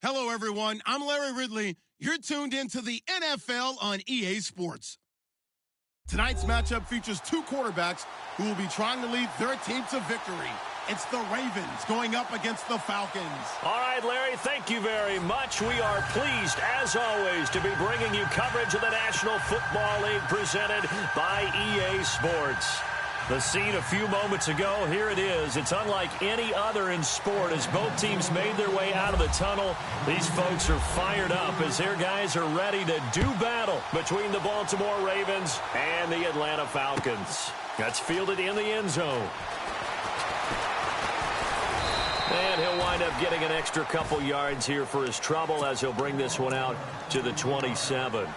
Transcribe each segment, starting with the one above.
Hello, everyone. I'm Larry Ridley. You're tuned into the NFL on EA Sports. Tonight's matchup features two quarterbacks who will be trying to lead their team to victory. It's the Ravens going up against the Falcons. All right, Larry, thank you very much. We are pleased, as always, to be bringing you coverage of the National Football League presented by EA Sports. The scene a few moments ago, here it is. It's unlike any other in sport as both teams made their way out of the tunnel. These folks are fired up as their guys are ready to do battle between the Baltimore Ravens and the Atlanta Falcons. That's fielded in the end zone. And he'll wind up getting an extra couple yards here for his trouble as he'll bring this one out to the 27.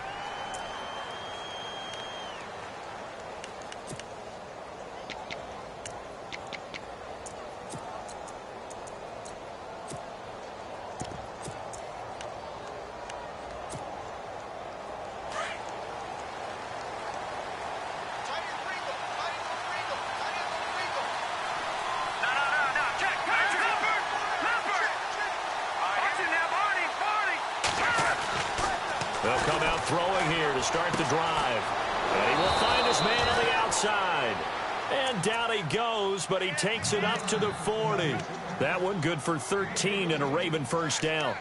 They'll come out throwing here to start the drive. And he will find his man on the outside. And down he goes, but he takes it up to the 40. That one good for 13 and a Raven first down.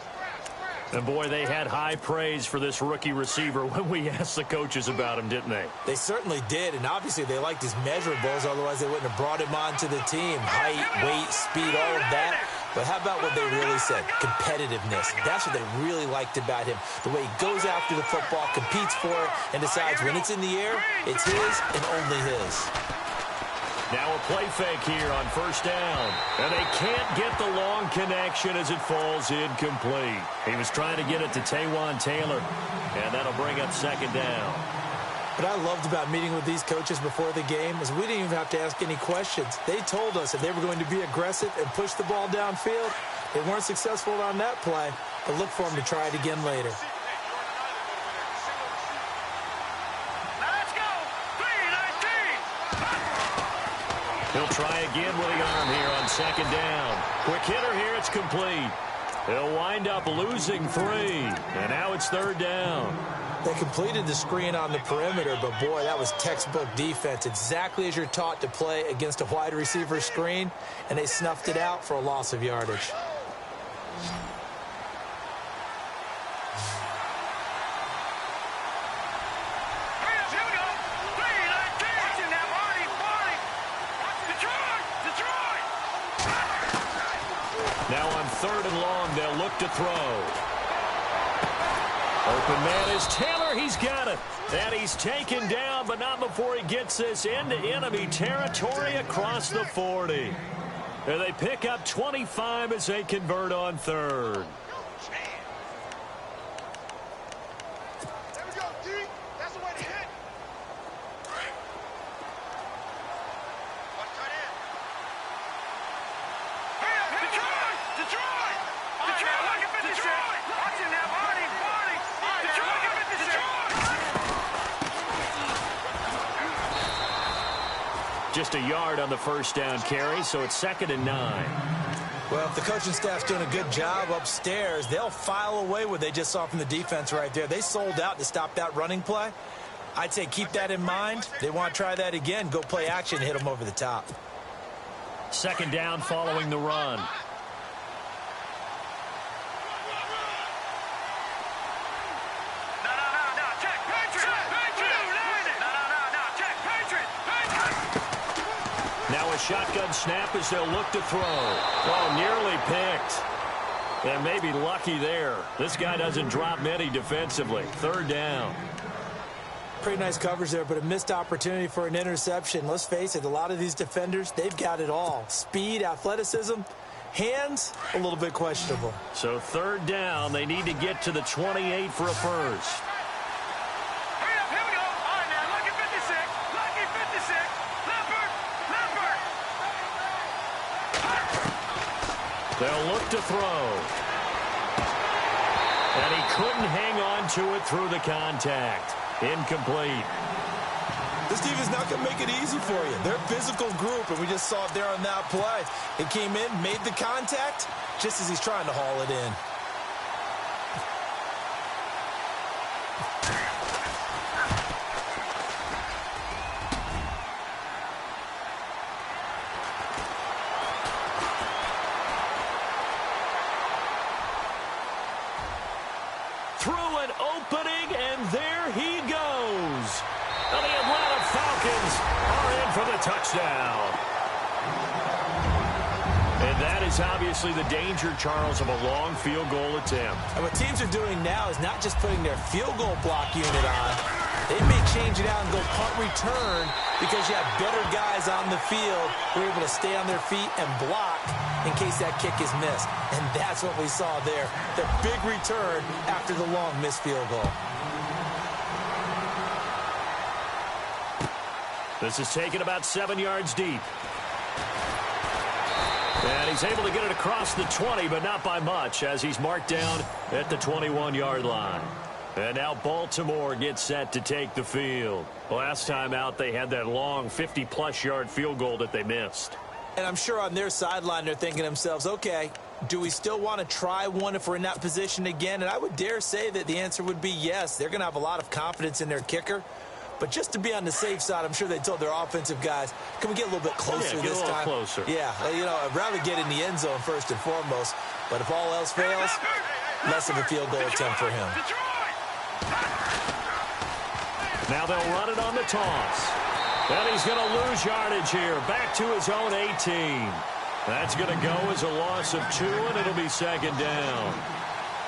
And, boy, they had high praise for this rookie receiver when we asked the coaches about him, didn't they? They certainly did, and obviously they liked his measurables, otherwise they wouldn't have brought him onto the team. Height, weight, speed, all of that. But how about what they really said? Competitiveness. That's what they really liked about him. The way he goes after the football, competes for it, and decides when it's in the air, it's his and only his. Now a play fake here on first down. And they can't get the long connection as it falls incomplete. He was trying to get it to Taywan Taylor, and that'll bring up second down. What I loved about meeting with these coaches before the game is we didn't even have to ask any questions. They told us that they were going to be aggressive and push the ball downfield. They weren't successful on that play, but look for them to try it again later. He'll try again with the arm here on second down. Quick hitter here, it's complete. He'll wind up losing 3, and now it's third down. They completed the screen on the perimeter, but, boy, that was textbook defense, exactly as you're taught to play against a wide receiver screen, and they snuffed it out for a loss of yardage. Now on third and long, they'll look to throw. Open man is Taylor. He's got it. And he's taken down, but not before he gets this into enemy territory across the 40. And they pick up 25 as they convert on third. Just a yard on the first down carry, so it's 2nd and 9. Well, if the coaching staff's doing a good job upstairs, they'll file away what they just saw from the defense right there. They sold out to stop that running play. I'd say keep that in mind. They want to try that again. Go play action, hit them over the top. Second down following the run. Now a shotgun snap as they'll look to throw. Oh, nearly picked. And maybe lucky there. This guy doesn't drop many defensively. Third down. Pretty nice coverage there, but a missed opportunity for an interception. Let's face it, a lot of these defenders, they've got it all. Speed, athleticism, hands, a little bit questionable. So third down, they need to get to the 28 for a first. They'll look to throw. And he couldn't hang on to it through the contact. Incomplete. This team is not going to make it easy for you. They're a physical group, and we just saw it there on that play. It came in, made the contact, just as he's trying to haul it in. Through an opening, and there he goes. And the Atlanta Falcons are in for the touchdown. And that is obviously the danger, Charles, of a long field goal attempt. And what teams are doing now is not just putting their field goal block unit on. They may change it out and go punt return because you have better guys on the field who are able to stay on their feet and block in case that kick is missed. And that's what we saw there, the big return after the long missed field goal. This is taken about 7 yards deep. And he's able to get it across the 20, but not by much, as he's marked down at the 21-yard line. And now Baltimore gets set to take the field. Last time out, they had that long 50-plus yard field goal that they missed. And I'm sure on their sideline, they're thinking to themselves, okay, do we still want to try one if we're in that position again? And I would dare say that the answer would be yes. They're going to have a lot of confidence in their kicker. But just to be on the safe side, I'm sure they told their offensive guys, can we get a little bit closer this time? Closer. Yeah, you know, I'd rather get in the end zone first and foremost. But if all else fails, less of a field goal attempt for him. Now they'll run it on the toss. And he's going to lose yardage here. Back to his own 18. That's going to go as a loss of 2, and it'll be second down.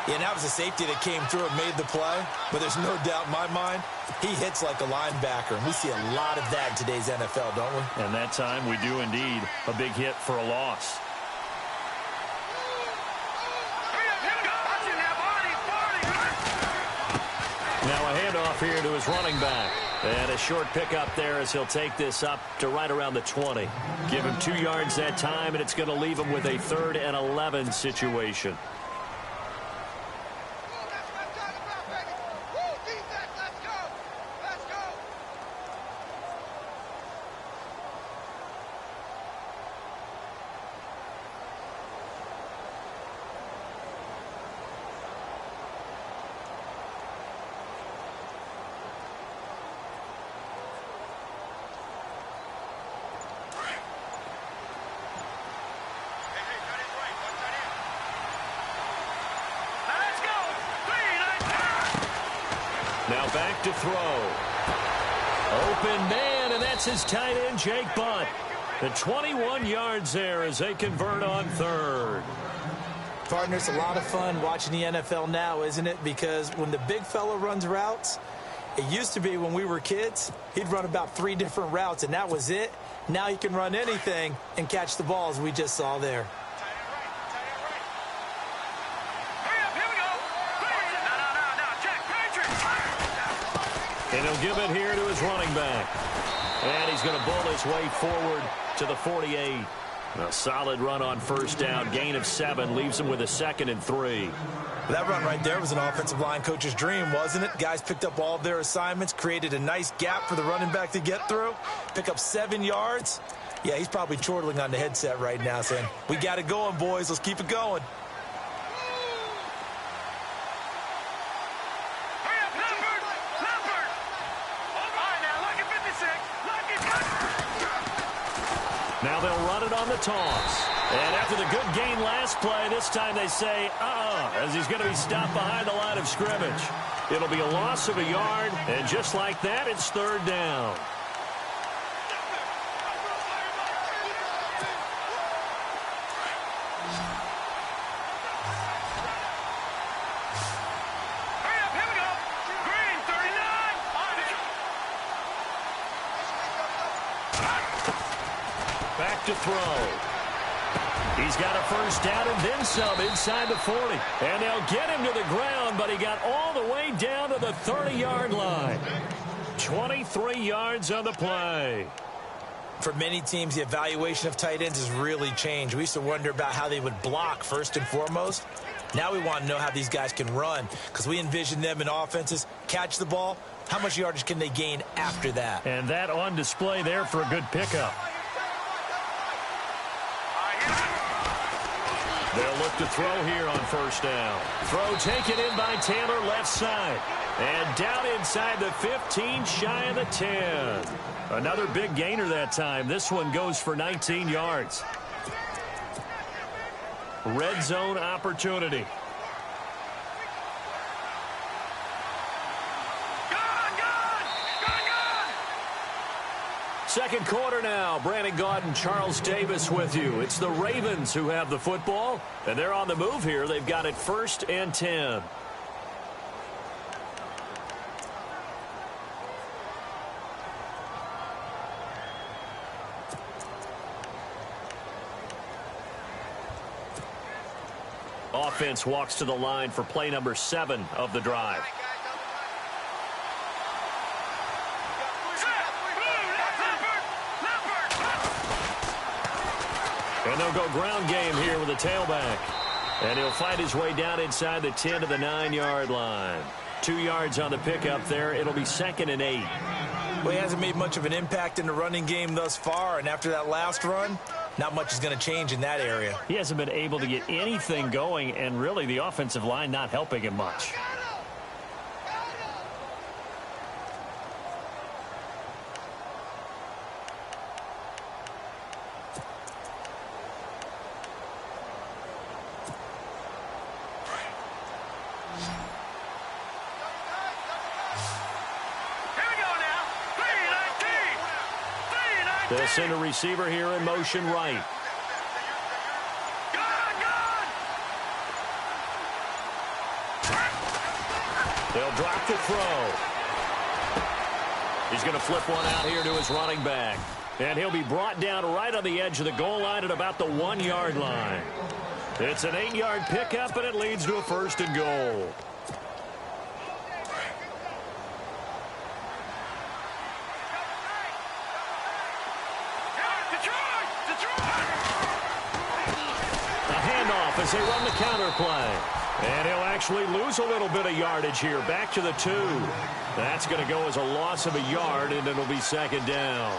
Yeah, and that was a safety that came through and made the play. But there's no doubt in my mind, he hits like a linebacker. And we see a lot of that in today's NFL, don't we? And that time we do indeed. A big hit for a loss. Now a handoff here to his running back. And a short pickup there as he'll take this up to right around the 20. Give him 2 yards that time, and it's going to leave him with a 3rd and 11 situation. Now back to throw. Open man, and that's his tight end, Jake Butt. The 21 yards there as they convert on 3rd. Partner, it's a lot of fun watching the NFL now, isn't it? Because when the big fella runs routes, it used to be when we were kids, he'd run about 3 different routes, and that was it. Now he can run anything and catch the ball, as we just saw there. And he'll give it here to his running back. And he's going to bull his way forward to the 48. A solid run on first down. Gain of 7 leaves him with a 2nd and 3. That run right there was an offensive line coach's dream, wasn't it? Guys picked up all of their assignments, created a nice gap for the running back to get through, pick up 7 yards. Yeah, he's probably chortling on the headset right now saying, we got it going, boys. Let's keep it going. Now they'll run it on the toss. And after the good gain last play, this time they say, as he's going to be stopped behind the line of scrimmage. It'll be a loss of a yard, and just like that, it's 3rd down. Back to throw. He's got a first down and then some inside the 40. And they'll get him to the ground, but he got all the way down to the 30-yard line. 23 yards on the play. For many teams, the evaluation of tight ends has really changed. We used to wonder about how they would block first and foremost. Now we want to know how these guys can run, because we envision them in offenses, catch the ball. How much yardage can they gain after that? And that on display there for a good pickup. They'll look to throw here on first down. Throw taken in by Taylor left side. And down inside the 15, shy of the 10. Another big gainer that time. This one goes for 19 yards. Red zone opportunity. Second quarter now. Brandon Gaudin and Charles Davis with you. It's the Ravens who have the football, and they're on the move here. They've got it 1st and 10. Offense walks to the line for play number 7 of the drive. And they'll go ground game here with a tailback. And he'll fight his way down inside the 10 to the 9-yard line. 2 yards on the pickup there. It'll be 2nd and 8. Well, he hasn't made much of an impact in the running game thus far, and after that last run, not much is going to change in that area. He hasn't been able to get anything going, and really the offensive line not helping him much. They'll send a receiver here in motion right. They'll drop the throw. He's going to flip one out here to his running back. And he'll be brought down right on the edge of the goal line at about the 1-yard line. It's an 8-yard pickup, and it leads to a 1st and goal. As they run the counter play. And he'll actually lose a little bit of yardage here. Back to the 2. That's going to go as a loss of a yard, and it'll be 2nd down.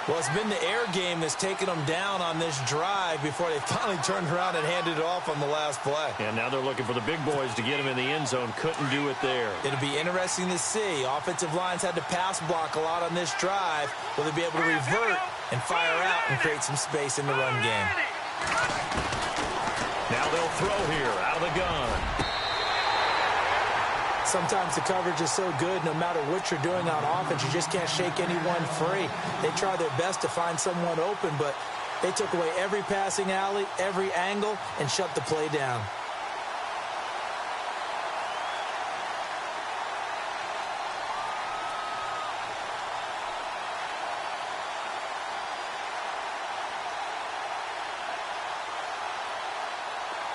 Well, it's been the air game that's taken them down on this drive before they finally turned around and handed it off on the last play. And now they're looking for the big boys to get him in the end zone. Couldn't do it there. It'll be interesting to see. Offensive lines had to pass block a lot on this drive. Will they be able to revert and fire out and create some space in the run game? Now they'll throw here out of the gun. Sometimes the coverage is so good, no matter what you're doing on offense, you just can't shake anyone free. They try their best to find someone open, but they took away every passing alley, every angle, and shut the play down.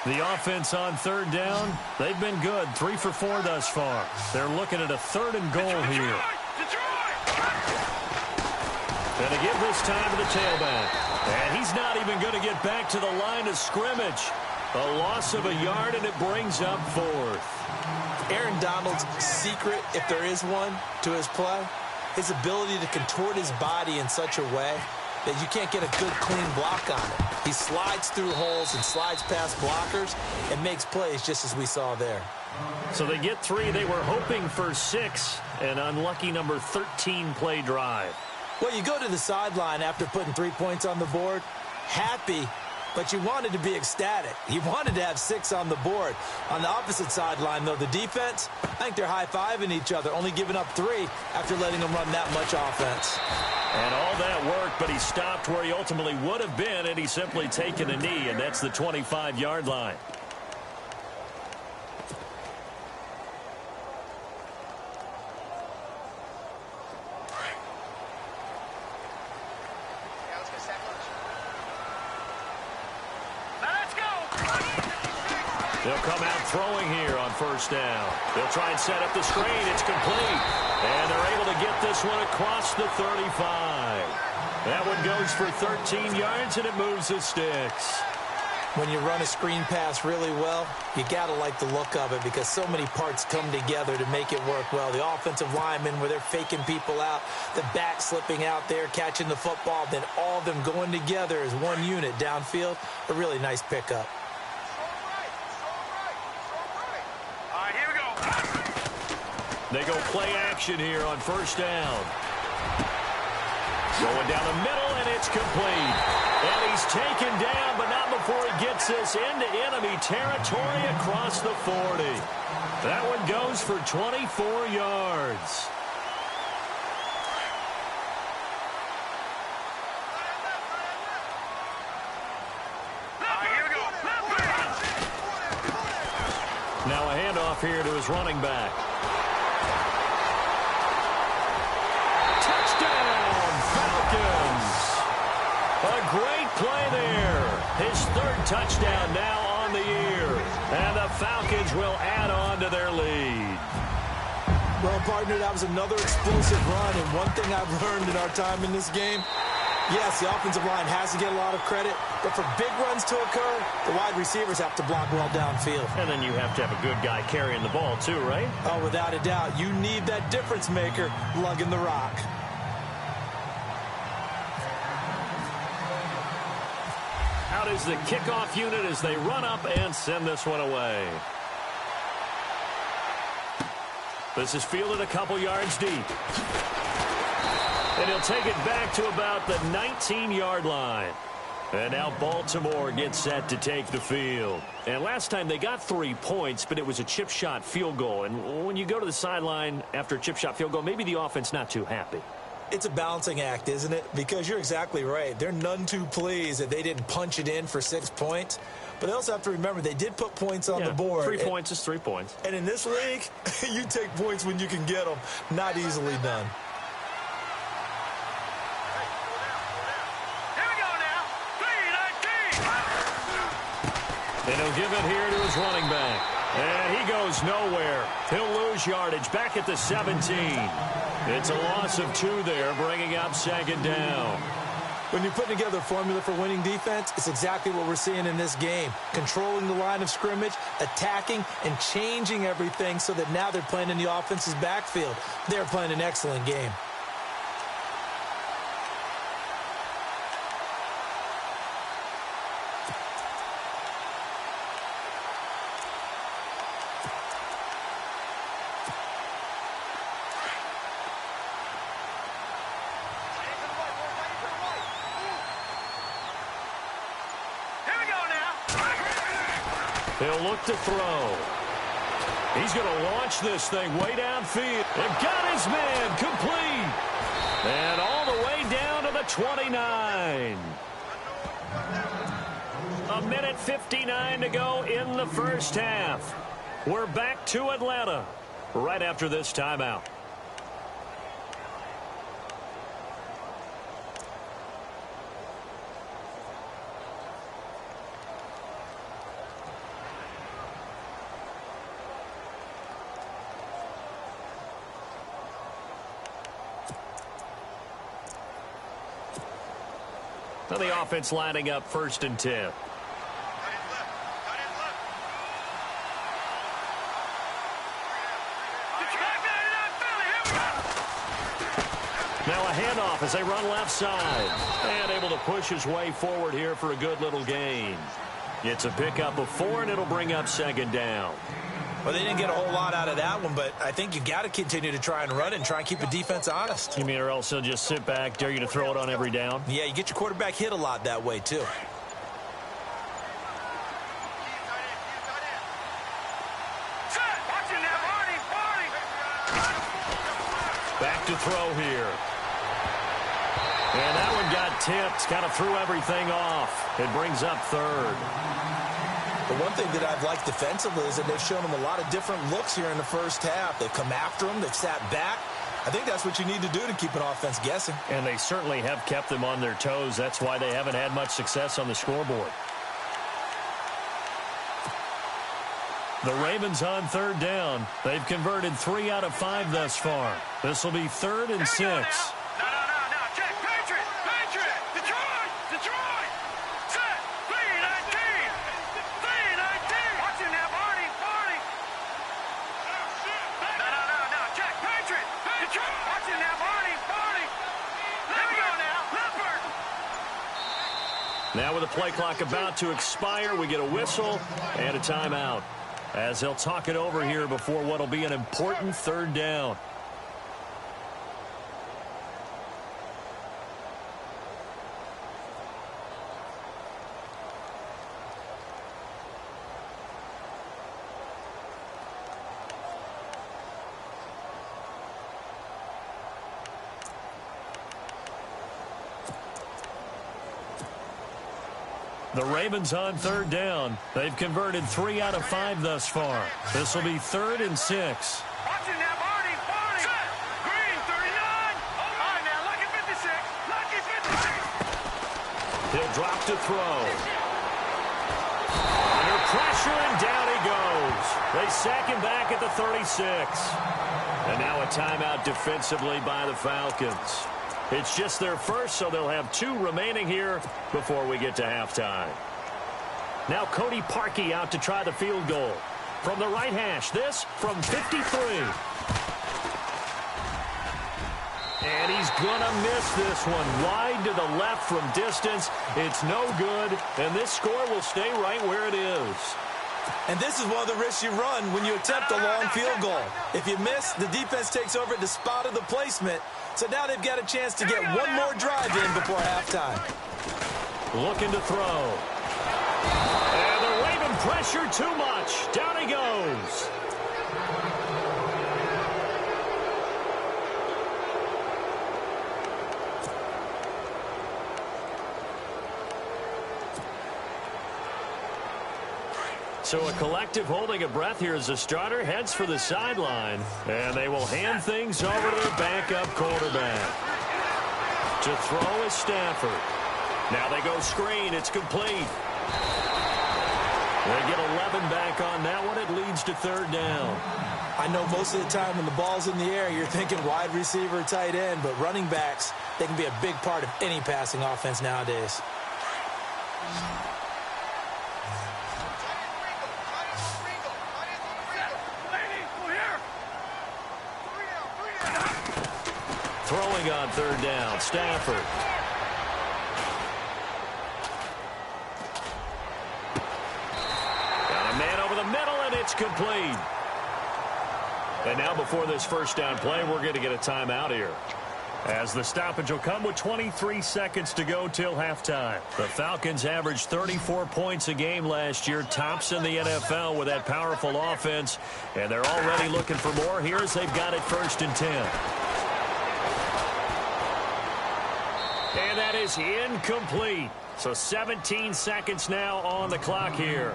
The offense on 3rd down, they've been good. 3 for 4 thus far. They're looking at a 3rd and goal here. And they give this time to the tailback. And he's not even going to get back to the line of scrimmage. A loss of a yard, and it brings up 4th. Aaron Donald's secret, if there is one, to his play, his ability to contort his body in such a way that you can't get a good, clean block on it. He slides through holes and slides past blockers and makes plays just as we saw there. So they get 3. They were hoping for 6. An unlucky number 13 play drive. Well, you go to the sideline after putting 3 points on the board, happy, but you wanted to be ecstatic. You wanted to have 6 on the board. On the opposite sideline, though, the defense, I think they're high-fiving each other, only giving up 3 after letting them run that much offense. And all that worked, but he stopped where he ultimately would have been, and he's simply taken a knee, and that's the 25-yard line. They'll come out throwing here on 1st down. They'll try and set up the screen. It's complete. And they're able to get this one across the 35. That one goes for 13 yards, and it moves the sticks. When you run a screen pass really well, you got to like the look of it because so many parts come together to make it work well. The offensive linemen, where they're faking people out, the back slipping out there, catching the football, then all of them going together as one unit downfield. A really nice pickup. They go play action here on first down. Going down the middle, and it's complete. And he's taken down, but not before he gets this into enemy territory across the 40. That one goes for 24 yards. Now a handoff here to his running back. Touchdown, Falcons. A great play there. His third touchdown now on the year. And the Falcons will add on to their lead. Well, partner, that was another explosive run. And one thing I've learned in our time in this game, yes, the offensive line has to get a lot of credit, but for big runs to occur, the wide receivers have to block well downfield. And then you have to have a good guy carrying the ball too, right? Oh, without a doubt. You need that difference maker lugging the rock. Out is the kickoff unit as they run up and send this one away. This is fielded a couple yards deep. And he'll take it back to about the 19-yard line. And now Baltimore gets set to take the field. And last time they got 3 points, but it was a chip shot field goal. And when you go to the sideline after a chip shot field goal, maybe the offense not too happy. It's a balancing act, isn't it? Because you're exactly right. They're none too pleased that they didn't punch it in for 6 points. But they also have to remember they did put points on the board. 3 points is 3 points. And in this league, you take points when you can get them. Not easily done. And he'll give it here to his running back. And he goes nowhere. He'll lose yardage back at the 17. It's a loss of 2 there, bringing up second down. When you're putting together a formula for winning defense, it's exactly what we're seeing in this game. Controlling the line of scrimmage, attacking, and changing everything so that now they're playing in the offense's backfield. They're playing an excellent game. He'll look to throw. He's going to launch this thing way downfield. And got his man complete. And all the way down to the 29. A minute 59 to go in the first half. We're back to Atlanta right after this timeout. Now the offense lining up 1st and 10. Now a handoff as they run left side. And able to push his way forward here for a good little gain. It's a pickup of 4, and it'll bring up second down. Well, they didn't get a whole lot out of that one, but I think you got to continue to try and run it and try and keep the defense honest. You mean or else they'll just sit back, dare you to throw it on every down? Yeah, you get your quarterback hit a lot that way, too. Back to throw here. And that one got tipped, kind of threw everything off. It brings up 3rd. The one thing that I've liked defensively is that they've shown them a lot of different looks here in the first half. They've come after them. They've sat back. I think that's what you need to do to keep an offense guessing. And they certainly have kept them on their toes. That's why they haven't had much success on the scoreboard. The Ravens on 3rd down. They've converted 3 out of 5 thus far. This will be 3rd and 6. Now with the play clock about to expire, we get a whistle and a timeout. as they'll talk it over here before what will be an important 3rd down. The Ravens on 3rd down. They've converted 3 out of 5 thus far. This will be 3rd and 6. Watching now, Barney. Green, 39. All right, now, Lucky 56. Lucky 56. He'll drop to throw. Under pressure, and down he goes. They sack him back at the 36. And now a timeout defensively by the Falcons. It's just their first, so they'll have 2 remaining here before we get to halftime. Now Cody Parkey out to try the field goal. From the right hash, this from 53. And he's going to miss this one. Wide to the left from distance. It's no good, and this score will stay right where it is. And this is one of the risks you run when you attempt a long field goal. If you miss, the defense takes over at the spot of the placement. So now they've got a chance to get one more drive in before halftime. Looking to throw. And the Raven pressure too much. Down he goes. So a collective holding a breath here as the starter heads for the sideline. And they will hand things over to their backup quarterback. To throw is Stafford. Now they go screen. It's complete. They get 11 back on that one. It leads to 3rd down. I know most of the time when the ball's in the air, you're thinking wide receiver, tight end, but running backs, they can be a big part of any passing offense nowadays. Throwing on 3rd down, Stafford. Got a man over the middle, and it's complete. And now before this 1st down play, we're going to get a timeout here, as the stoppage will come with 23 seconds to go till halftime. The Falcons averaged 34 points a game last year, tops in the NFL with that powerful offense, and they're already looking for more here as they've got it 1st and 10. And that is incomplete. So 17 seconds now on the clock here.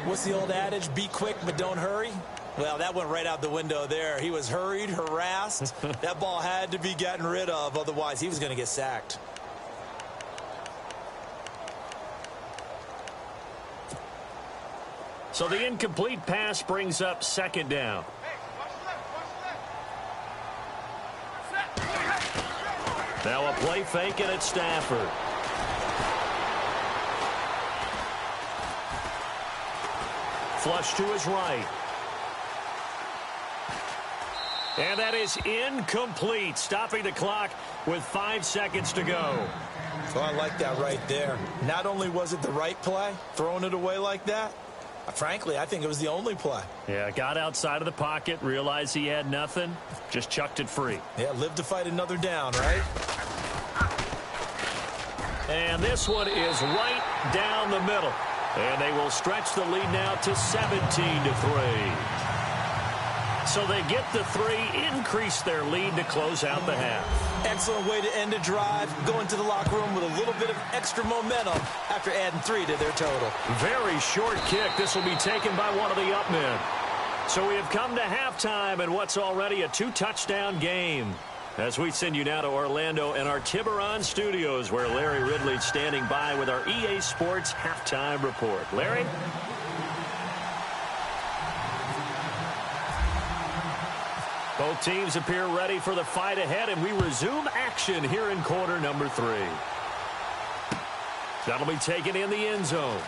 What's the old adage? Be quick, but don't hurry. Well, that went right out the window there. He was hurried, harassed. That ball had to be gotten rid of. Otherwise, he was going to get sacked. So the incomplete pass brings up 2nd down. Now a play fake, and it's Stafford. Flush to his right. And that is incomplete, stopping the clock with 5 seconds to go. So I like that right there. Not only was it the right play, throwing it away like that, frankly, I think it was the only play. Yeah, got outside of the pocket, realized he had nothing, just chucked it free. Yeah, live to fight another down, right? And this one is right down the middle. And they will stretch the lead now to 17-3. So they get the 3, increase their lead to close out the half. Excellent way to end a drive, go into the locker room with a little bit of extra momentum after adding 3 to their total. Very short kick. This will be taken by one of the up men. So we have come to halftime in what's already a 2-touchdown game. As we send you now to Orlando and our Tiburon studios, where Larry Ridley's standing by with our EA Sports halftime report. Larry? Both teams appear ready for the fight ahead, and we resume action here in quarter number 3. That'll be taken in the end zone.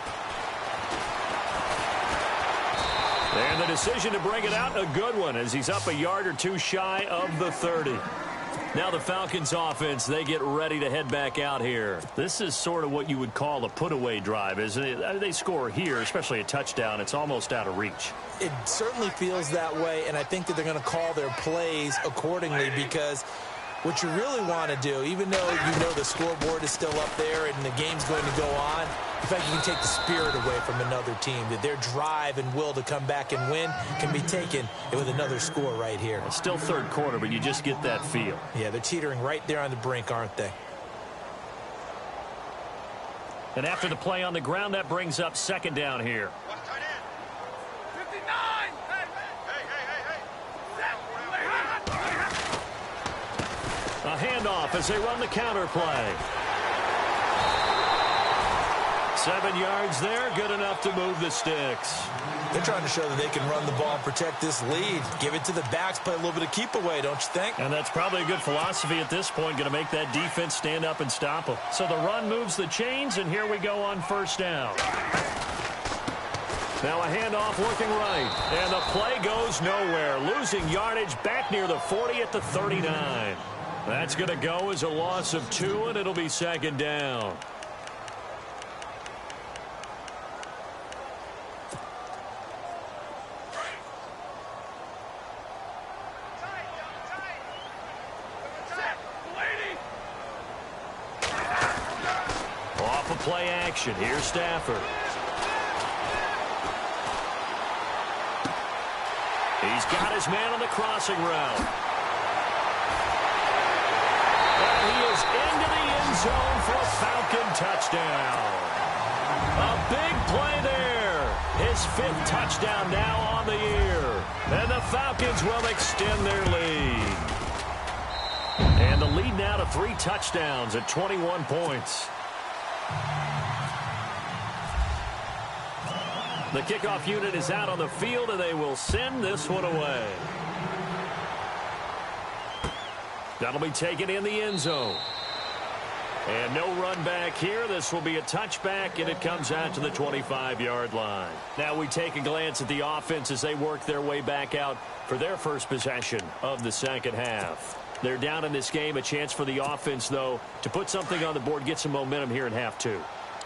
And the decision to bring it out, a good one, as he's up a yard or two shy of the 30. Now the Falcons offense, they get ready to head back out here. This is sort of what you would call a put-away drive, isn't it? They score here, especially a touchdown. It's almost out of reach. It certainly feels that way, and I think that they're going to call their plays accordingly because what you really want to do, even though you know the scoreboard is still up there and the game's going to go on, in fact, you can take the spirit away from another team, that their drive and will to come back and win can be taken with another score right here. It's still third quarter, but you just get that feel. Yeah, they're teetering right there on the brink, aren't they? And after the play on the ground, that brings up second down here. 59! A handoff as they run the counter play. 7 yards there, good enough to move the sticks. They're trying to show that they can run the ball and protect this lead. Give it to the backs, play a little bit of keep away, don't you think? And that's probably a good philosophy at this point, going to make that defense stand up and stop them. So the run moves the chains, and here we go on first down. Now a handoff working right, and the play goes nowhere. Losing yardage back near the 40 at the 39. That's going to go as a loss of 2, and it'll be second down. Off of play action, here's Stafford. He's got his man on the crossing route. And he is into the end zone for a Falcon touchdown. A big play there. His 5th touchdown now on the year. And the Falcons will extend their lead. And the lead now to 3 touchdowns at 21 points. The kickoff unit is out on the field, and they will send this one away. That'll be taken in the end zone. And no run back here. This will be a touchback, and it comes out to the 25-yard line. Now we take a glance at the offense as they work their way back out for their first possession of the second half. They're down in this game. A chance for the offense, though, to put something on the board, get some momentum here in half 2.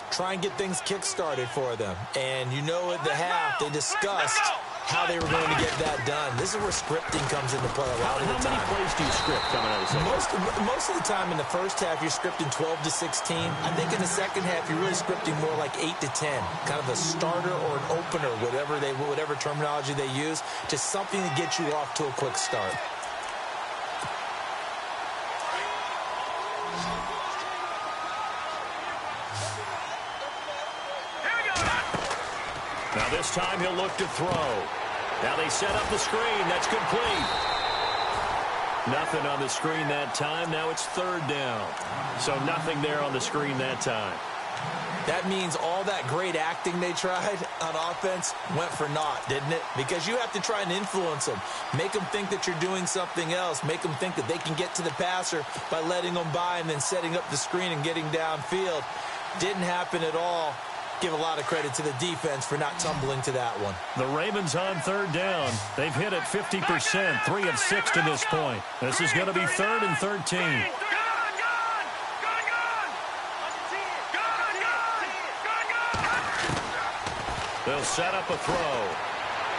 Try and get things kick-started for them. And you know at the half, they discussed how they were going to get that done. This is where scripting comes into play a lot of the time. How many plays do you script coming out of the second? Most of the time in the first half, you're scripting 12 to 16. I think in the second half, you're really scripting more like 8 to 10. Kind of a starter or an opener, whatever terminology they use. Just something to get you off to a quick start. Now this time he'll look to throw. Now they set up the screen. That's complete. Nothing on the screen that time. Now it's third down. So nothing there on the screen that time. That means all that great acting they tried on offense went for naught, didn't it? Because you have to try and influence them. Make them think that you're doing something else. Make them think that they can get to the passer by letting them by and then setting up the screen and getting downfield. Didn't happen at all. Give a lot of credit to the defense for not tumbling to that one. The Ravens on third down. They've hit it 50%, 3 of 6 to this point. This is going to be 3rd and 13. They'll set up a throw.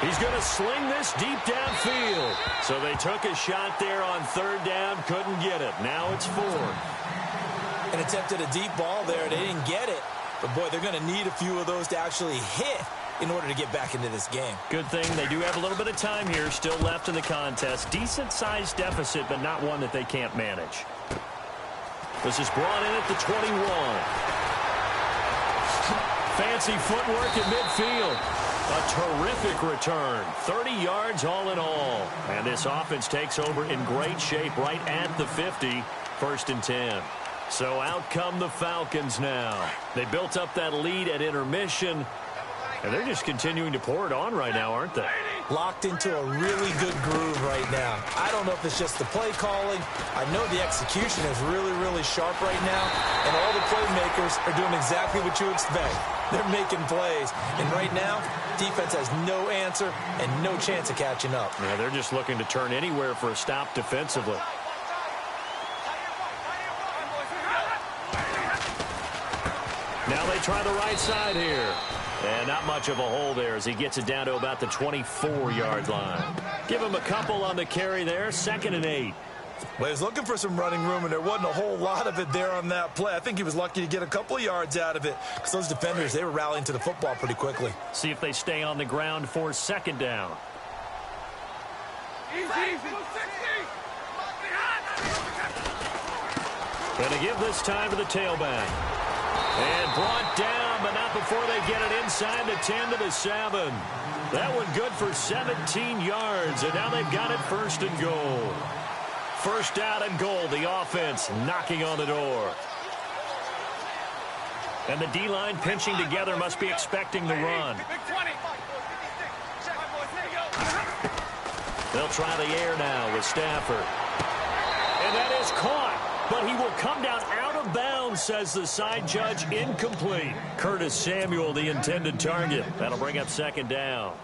He's going to sling this deep downfield. So they took a shot there on third down, couldn't get it. Now it's 4th. And attempted a deep ball there. They didn't get it. But, boy, they're going to need a few of those to actually hit in order to get back into this game. Good thing they do have a little bit of time here still left in the contest. Decent-sized deficit, but not one that they can't manage. This is brought in at the 21. Fancy footwork at midfield. A terrific return. 30 yards all in all. And this offense takes over in great shape right at the 50. 1st and 10. So out come the Falcons now. They built up that lead at intermission, and they're just continuing to pour it on right now, aren't they? Locked into a really good groove right now. I don't know if it's just the play calling. I know the execution is really, really sharp right now, and all the playmakers are doing exactly what you expect. They're making plays, and right now, defense has no answer and no chance of catching up. Yeah, they're just looking to turn anywhere for a stop defensively. Now they try the right side here. And not much of a hole there as he gets it down to about the 24-yard line. Give him a couple on the carry there. 2nd and 8. Well, he was looking for some running room, and there wasn't a whole lot of it there on that play. I think he was lucky to get a couple of yards out of it because those defenders, they were rallying to the football pretty quickly. See if they stay on the ground for 2nd down. Going to give this time to the tailback. And brought down, but not before they get it inside the 10 to the 7. That one good for 17 yards, and now they've got it 1st and goal. 1st down and goal, the offense knocking on the door. And the D-line pinching together must be expecting the run. They'll try the air now with Stafford. And that is caught, but he will come down out of bounds, says the side judge. Incomplete. Curtis Samuel, the intended target. That'll bring up 2nd down.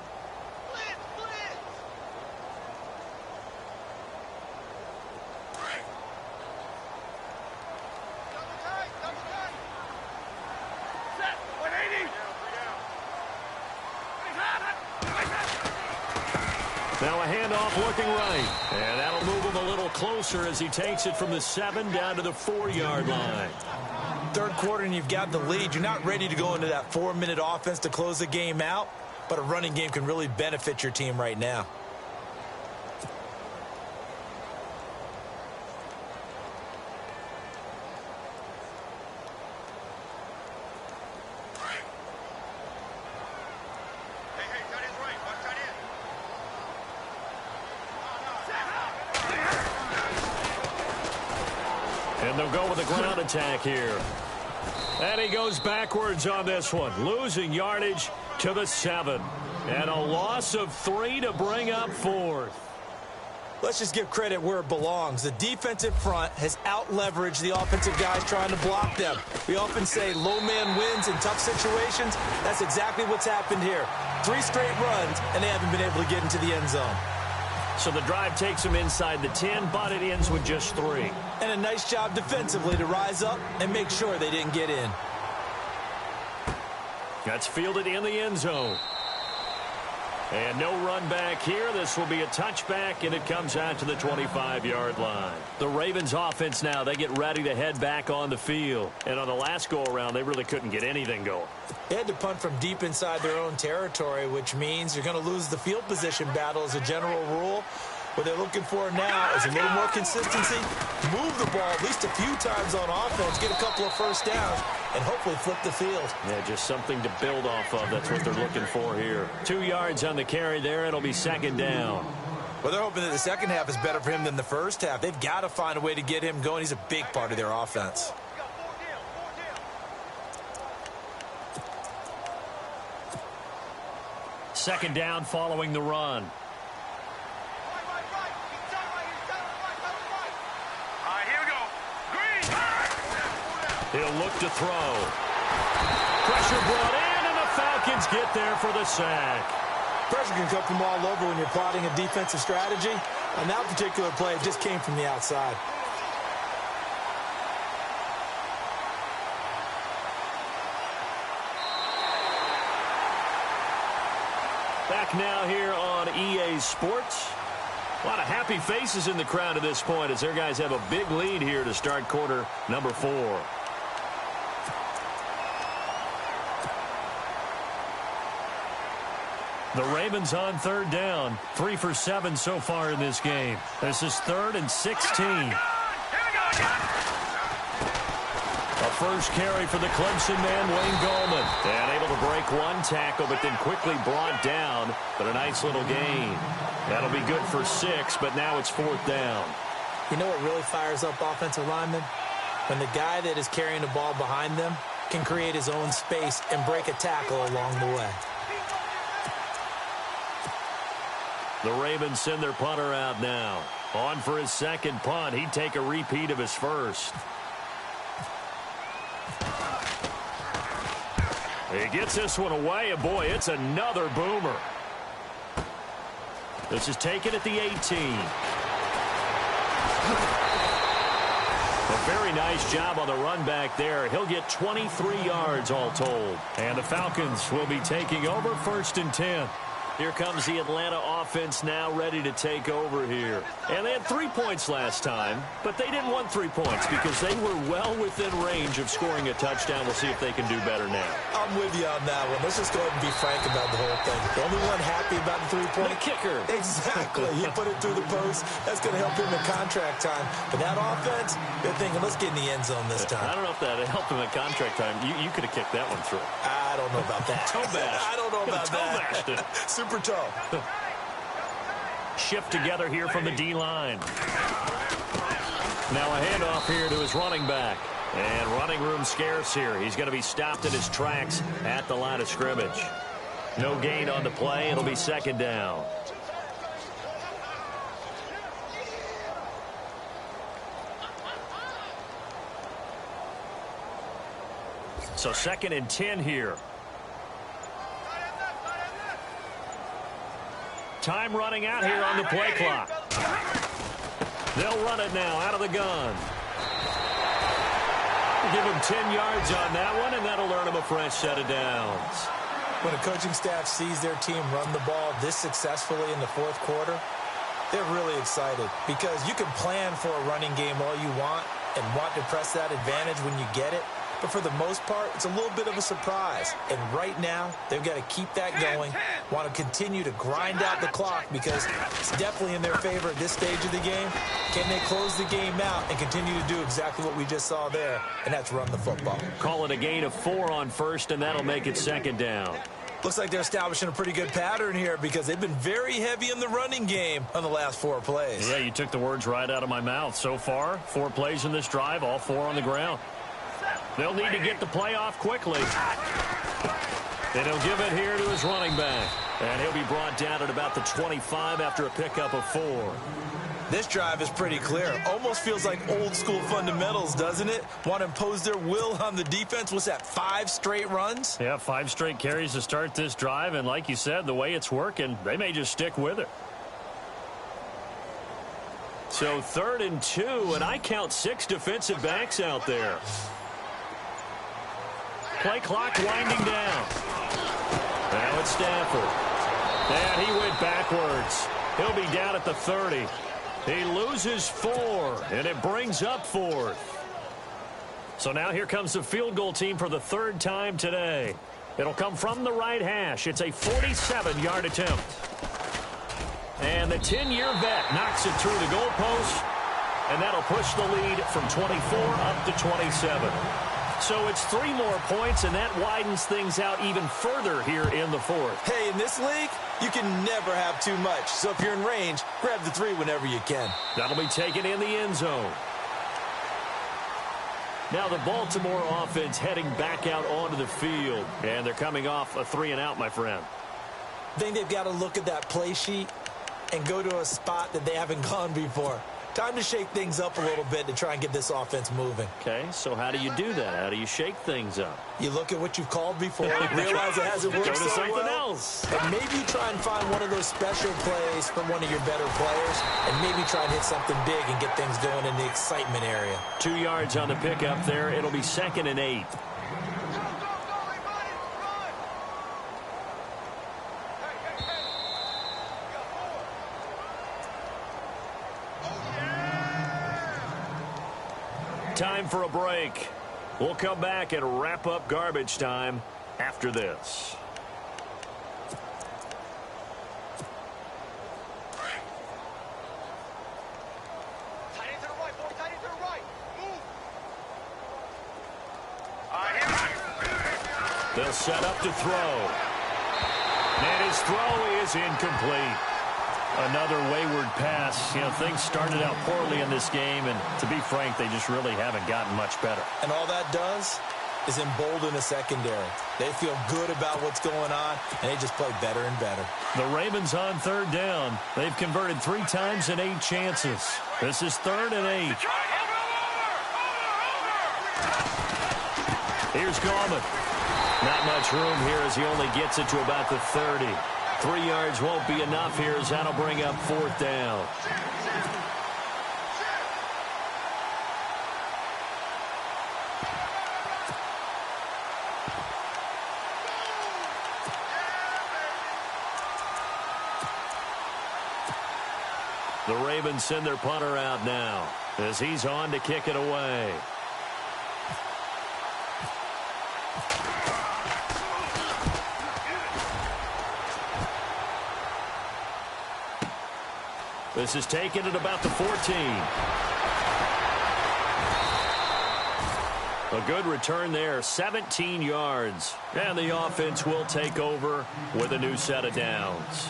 Now a handoff looking right. And that'll move him a little closer as he takes it from the 7 down to the 4-yard line. 3rd quarter and you've got the lead. You're not ready to go into that 4-minute offense to close the game out, but a running game can really benefit your team right now. And they'll go with a ground attack here. And he goes backwards on this one, losing yardage to the 7. And a loss of 3 to bring up 4th. Let's just give credit where it belongs. The defensive front has out-leveraged the offensive guys trying to block them. We often say low man wins in tough situations. That's exactly what's happened here. 3 straight runs, and they haven't been able to get into the end zone. So the drive takes them inside the 10, but it ends with just 3. And a nice job defensively to rise up and make sure they didn't get in. That's fielded in the end zone. And no run back here. This will be a touchback, and it comes out to the 25-yard line. The Ravens offense now, they get ready to head back on the field. And on the last go-around, they really couldn't get anything going. They had to punt from deep inside their own territory, which means you're going to lose the field position battle as a general rule. What they're looking for now is a little more consistency, move the ball at least a few times on offense, get a couple of 1st downs, and hopefully flip the field. Yeah, just something to build off of. That's what they're looking for here. 2 yards on the carry there. It'll be 2nd down. Well, they're hoping that the second half is better for him than the first half. They've got to find a way to get him going. He's a big part of their offense. Second down following the run. He'll look to throw. Pressure brought in, and the Falcons get there for the sack. Pressure can come from all over when you're plotting a defensive strategy. On that particular play, it just came from the outside. Back now here on EA Sports. A lot of happy faces in the crowd at this point as their guys have a big lead here to start quarter number 4. The Ravens on 3rd down. 3 for 7 so far in this game. This is 3rd and 16. A first carry for the Clemson man, Wayne Gallman. And able to break one tackle, but then quickly brought down. But a nice little gain. That'll be good for 6, but now it's 4th down. You know what really fires up offensive linemen? When the guy that is carrying the ball behind them can create his own space and break a tackle along the way. The Ravens send their punter out now. On for his 2nd punt. He'd take a repeat of his first. He gets this one away, and boy, it's another boomer. This is taken at the 18. A very nice job on the run back there. He'll get 23 yards all told. And the Falcons will be taking over 1st and 10. Here comes the Atlanta offense now ready to take over here. And they had 3 points last time, but they didn't want 3 points because they were well within range of scoring a touchdown. We'll see if they can do better now. I'm with you on that one. Let's just go ahead and be frank about the whole thing. The only one happy about the 3-point? The kicker. Exactly. He put it through the post. That's going to help him in contract time. But that offense, they're thinking, let's get in the end zone this time. I don't know if that helped him in contract time. You could have kicked that one through. I don't know about that. Toe bash. I don't know about toe that. Bashed it. Super toe. Shift together here from the D-line. Now a handoff here to his running back. And running room scarce here. He's going to be stopped in his tracks at the line of scrimmage. No gain on the play. It'll be 2nd down. So 2nd and 10 here. Time running out here on the play clock. They'll run it now out of the gun. Give him 10 yards on that one, and that'll earn him a fresh set of downs. When a coaching staff sees their team run the ball this successfully in the 4th quarter, they're really excited because you can plan for a running game all you want and want to press that advantage when you get it. But for the most part, it's a little bit of a surprise. And right now, they've got to keep that going, want to continue to grind out the clock because it's definitely in their favor at this stage of the game. Can they close the game out and continue to do exactly what we just saw there, and that's run the football? Call it a gain of 4 on 1st, and that'll make it 2nd down. Looks like they're establishing a pretty good pattern here because they've been very heavy in the running game on the last 4 plays. Yeah, you took the words right out of my mouth. So far, 4 plays in this drive, all 4 on the ground. They'll need to get the play off quickly. And he'll give it here to his running back. And he'll be brought down at about the 25 after a pickup of 4. This drive is pretty clear. Almost feels like old school fundamentals, doesn't it? Want to impose their will on the defense. What's that, 5 straight runs? Yeah, 5 straight carries to start this drive. And like you said, the way it's working, they may just stick with it. So 3rd and 2, and I count 6 defensive backs out there. Play clock winding down. Now it's Stafford. And he went backwards. He'll be down at the 30. He loses 4, and it brings up 4th. So now here comes the field goal team for the 3rd time today. It'll come from the right hash. It's a 47-yard attempt. And the 10-year vet knocks it through the goalpost, and that'll push the lead from 24 up to 27. So it's 3 more points, and that widens things out even further here in the 4th. Hey, in this league, you can never have too much. So if you're in range, grab the 3 whenever you can. That'll be taken in the end zone. Now the Baltimore offense heading back out onto the field, and they're coming off a 3 and out, my friend. I think they've got to look at that play sheet and go to a spot that they haven't gone before. Time to shake things up a little bit to try and get this offense moving. Okay, so how do you do that? How do you shake things up? You look at what you've called before, realize it hasn't worked Go to so something well, else. and maybe try and find one of those special plays from one of your better players, and maybe try and hit something big and get things going in the excitement area. 2 yards on the pickup there. It'll be 2nd and 8. Time for a break. We'll come back and wrap up garbage time after this. Tight end to the right, boy. Tight end to the right. Move. They'll set up to throw. And his throw is incomplete. Another wayward pass. You know, things started out poorly in this game, and to be frank, they just really haven't gotten much better. And all that does is embolden the secondary. They feel good about what's going on, and they just play better and better. The Ravens on 3rd down. They've converted 3 times in 8 chances. This is 3rd and 8. Here's Gallman. Not much room here as he only gets it to about the 30. 3 yards won't be enough here as that'll bring up 4th down. The Ravens send their punter out now as he's on to kick it away. This is taken at about the 14. A good return there, 17 yards. And the offense will take over with a new set of downs.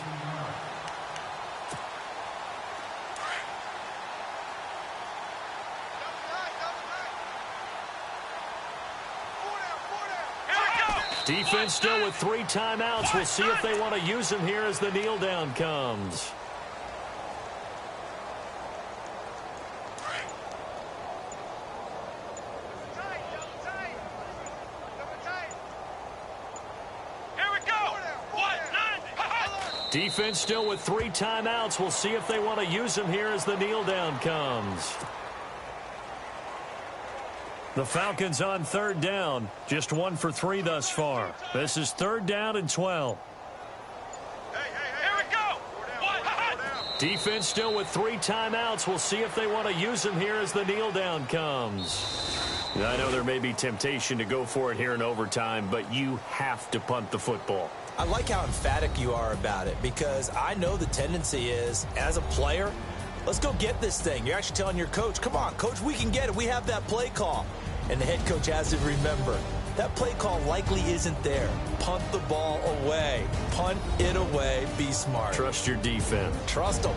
Defense still with 3 timeouts. We'll see if they want to use them here as the kneel down comes. Defense still with 3 timeouts. We'll see if they want to use them here as the kneel down comes. The Falcons on 3rd down. Just 1 for 3 thus far. This is 3rd down and 12. Here we go. Defense still with 3 timeouts. We'll see if they want to use them here as the kneel down comes. I know there may be temptation to go for it here in overtime, but you have to punt the football. I like how emphatic you are about it because I know the tendency is, as a player, let's go get this thing. You're actually telling your coach, come on, coach, we can get it. We have that play call. And the head coach has to remember, that play call likely isn't there. Punt the ball away. Punt it away. Be smart. Trust your defense. Trust them.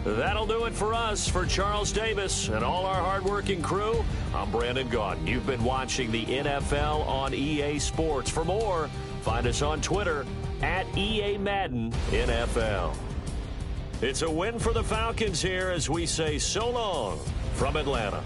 That'll do it for us. For Charles Davis and all our hardworking crew, I'm Brandon Gaudin. You've been watching the NFL on EA Sports. For more, find us on Twitter at EA Madden NFL. It's a win for the Falcons here as we say so long from Atlanta.